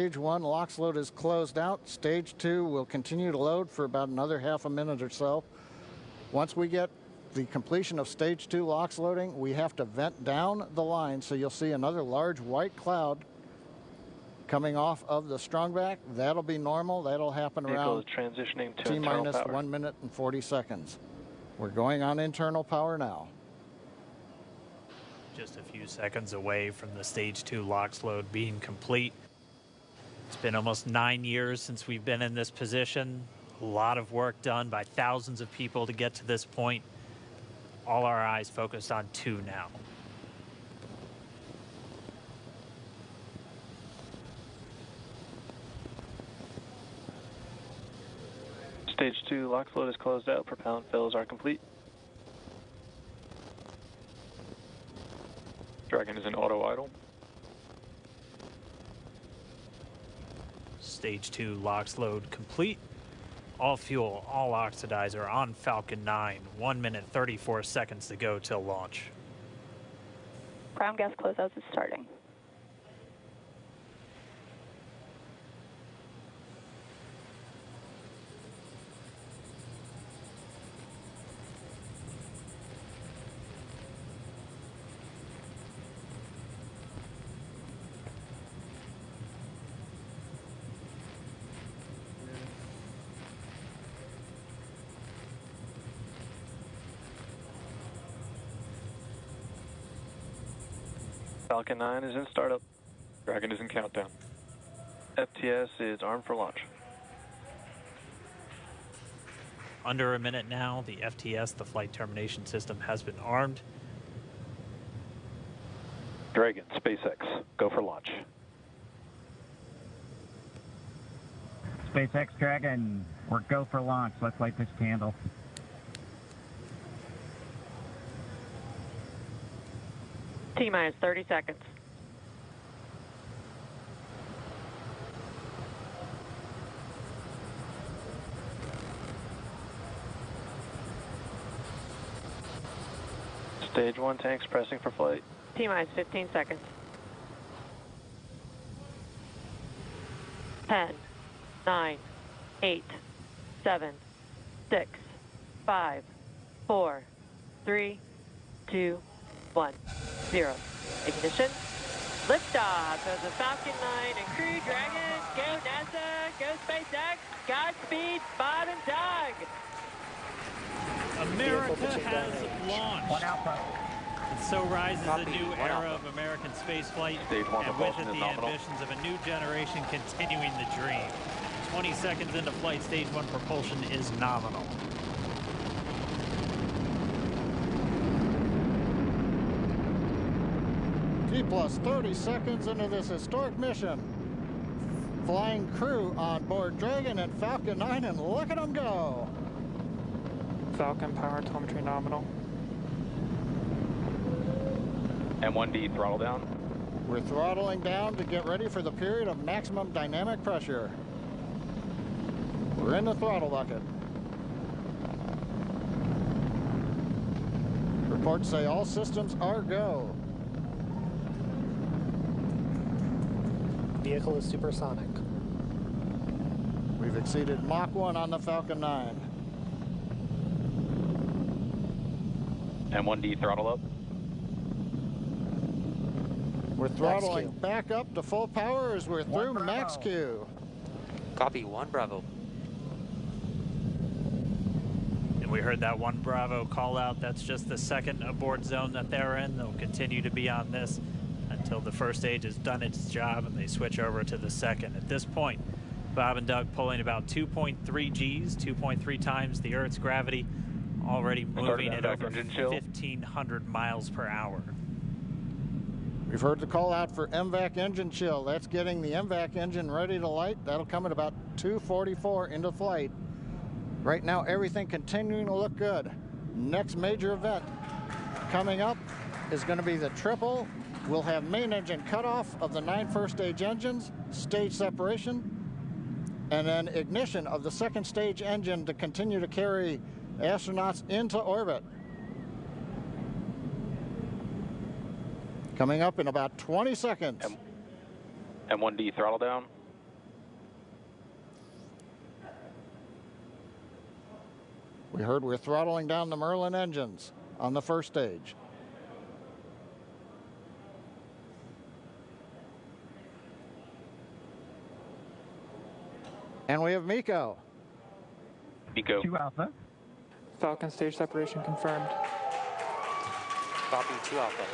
Stage 1 LOX load is closed out. Stage 2 will continue to load for about another half a minute or so. Once we get the completion of Stage 2 LOX loading, we have to vent down the line, so you'll see another large white cloud coming off of the strongback. That'll be normal. That'll happen around transitioning to T-minus 1 minute and 40 seconds. We're going on internal power now. Just a few seconds away from the Stage 2 LOX load being complete. It's been almost 9 years since we've been in this position. A lot of work done by thousands of people to get to this point. All our eyes focused on 2 now. Stage 2 LOX load is closed out. Propellant fills are complete. Dragon is in auto idle. Stage 2 LOX load complete. All fuel, all oxidizer on Falcon 9. 1 minute, 34 seconds to go till launch. Ground gas closeouts is starting. Falcon 9 is in startup. Dragon is in countdown. FTS is armed for launch. Under a minute now, the FTS, the flight termination system, has been armed. Dragon, SpaceX, go for launch. SpaceX Dragon, we're go for launch. Let's light this candle. T-minus 30 seconds. Stage 1 tanks pressing for flight. T-minus 15 seconds. 10, 9, 8, 7, 6, 5, 4, 3, 2, 1, 0. Ignition. Liftoff of the Falcon 9 and Crew Dragon. Go NASA. Go SpaceX. Godspeed, Bob and Doug. America has launched. And so rises a new era of American spaceflight, and with it the ambitions of a new generation continuing the dream. 20 seconds into flight, Stage 1 propulsion is nominal. T plus 30 seconds into this historic mission. Flying crew on board Dragon and Falcon 9, and look at them go. Falcon power telemetry nominal. M1D throttle down. We're throttling down to get ready for the period of maximum dynamic pressure. We're in the throttle bucket. Reports say all systems are go. Vehicle is supersonic. We've exceeded Mach 1 on the Falcon 9. M1D throttle up. We're throttling back up to full power as we're through max Q. Copy, 1 Bravo. And we heard that 1 Bravo call out. That's just the second abort zone that they're in. They'll continue to be on this until the first stage has done its job and they switch over to the second. At this point, Bob and Doug pulling about 2.3 Gs, 2.3 times the Earth's gravity, already moving at over 1,500 miles per hour. We've heard the call out for MVAC engine chill. That's getting the MVAC engine ready to light. That'll come at about 2:44 into flight. Right now, everything continuing to look good. Next major event coming up is going to be the triple. We'll have main engine cutoff of the 9 first stage engines, stage separation, and then ignition of the second stage engine to continue to carry astronauts into orbit. Coming up in about 20 seconds. M1D throttle down. We heard we're throttling down the Merlin engines on the first stage. And we have MECO. MECO. 2 Alpha. Falcon stage separation confirmed. Copy 2 Alpha.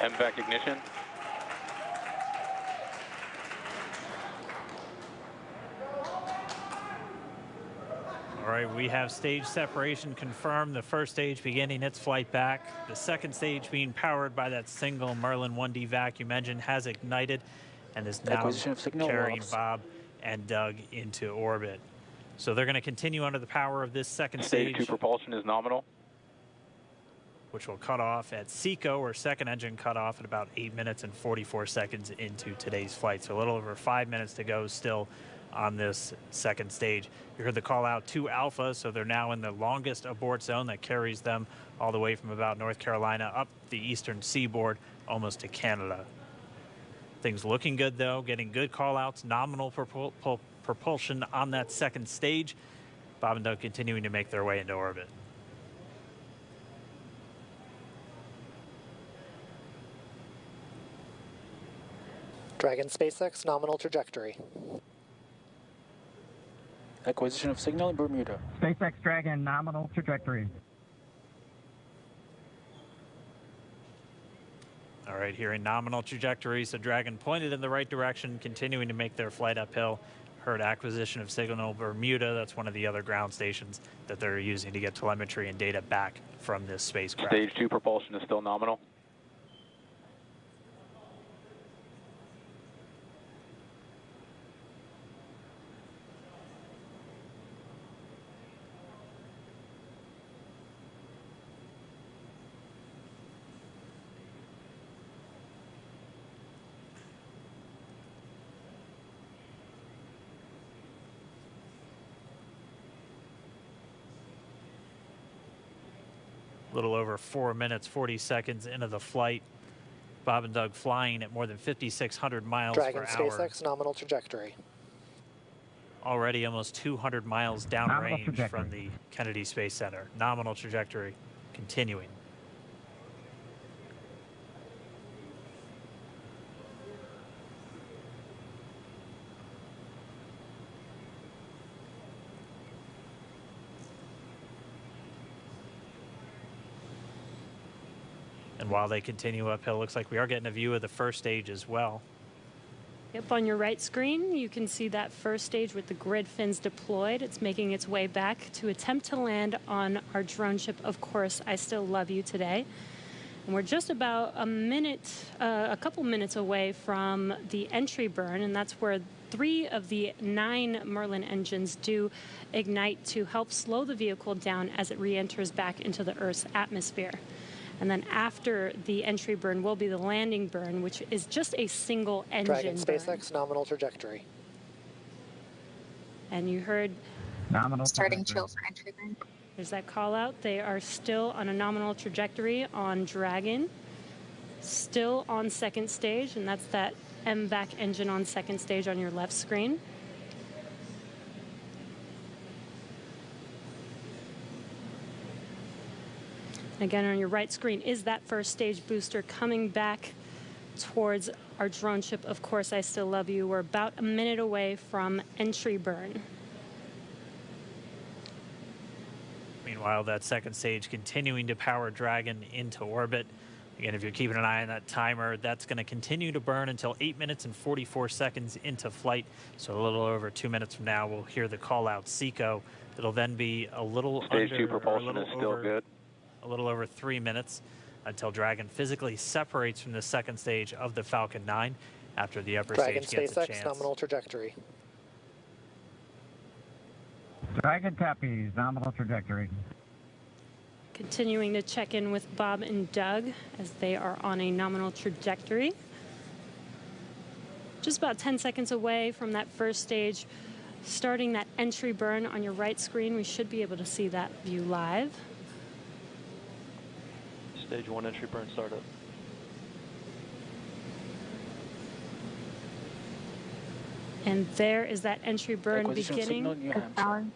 MVAC ignition. All right, we have stage separation confirmed. The first stage beginning its flight back. The second stage being powered by that single Merlin 1D vacuum engine has ignited and is now carrying Bob and Doug into orbit. So they're going to continue under the power of this second stage. Stage 2 propulsion is nominal. Which will cut off at SECO, or second engine cut off, at about 8 minutes and 44 seconds into today's flight. So a little over 5 minutes to go still on this second stage. You heard the call out to Alpha, so they're now in the longest abort zone that carries them all the way from about North Carolina up the eastern seaboard almost to Canada. Things looking good though, getting good call outs, nominal propulsion on that second stage. Bob and Doug continuing to make their way into orbit. Dragon SpaceX, nominal trajectory. Acquisition of signal in Bermuda. SpaceX Dragon, nominal trajectory. All right, hearing nominal trajectory, so Dragon pointed in the right direction, continuing to make their flight uphill. Heard acquisition of signal Bermuda. That's one of the other ground stations that they're using to get telemetry and data back from this spacecraft. Stage 2 propulsion is still nominal. Little over 4 minutes, 40 seconds into the flight. Bob and Doug flying at more than 5,600 miles Dragon per hour. SpaceX, nominal trajectory. Already almost 200 miles downrange from the Kennedy Space Center. Nominal trajectory continuing. And while they continue uphill, looks like we are getting a view of the first stage as well. Yep, on your right screen, you can see that first stage with the grid fins deployed. It's making its way back to attempt to land on our drone ship, Of Course I Still Love You Today. And we're just about a couple minutes away from the entry burn, and that's where 3 of the 9 Merlin engines do ignite to help slow the vehicle down as it re-enters back into the Earth's atmosphere. And then after the entry burn will be the landing burn, which is just a single engine Dragon SpaceX, burn. nominal trajectory. And you heard Nominal Starting trajectory. chill for entry burn. there's that call out. They are still on a nominal trajectory on Dragon, still on second stage, and that's that MVAC engine on second stage on your left screen. Again, on your right screen is that first stage booster coming back towards our drone ship, Of Course I Still Love You. We're about a minute away from entry burn. Meanwhile, that second stage continuing to power Dragon into orbit. Again, if you're keeping an eye on that timer, that's going to continue to burn until 8 minutes and 44 seconds into flight. So a little over 2 minutes from now, we'll hear the call out SECO. It'll then be a little Stage under, 2 propulsion is still good. A little over 3 minutes until Dragon physically separates from the second stage of the Falcon 9 after the upper Dragon stage gets a SpaceX, chance. nominal trajectory. Dragon copies, nominal trajectory. Continuing to check in with Bob and Doug as they are on a nominal trajectory. Just about 10 seconds away from that first stage, starting that entry burn on your right screen. We should be able to see that view live. Stage 1 entry burn startup. And there is that entry burn Acquisition of beginning. signal, New Hampshire.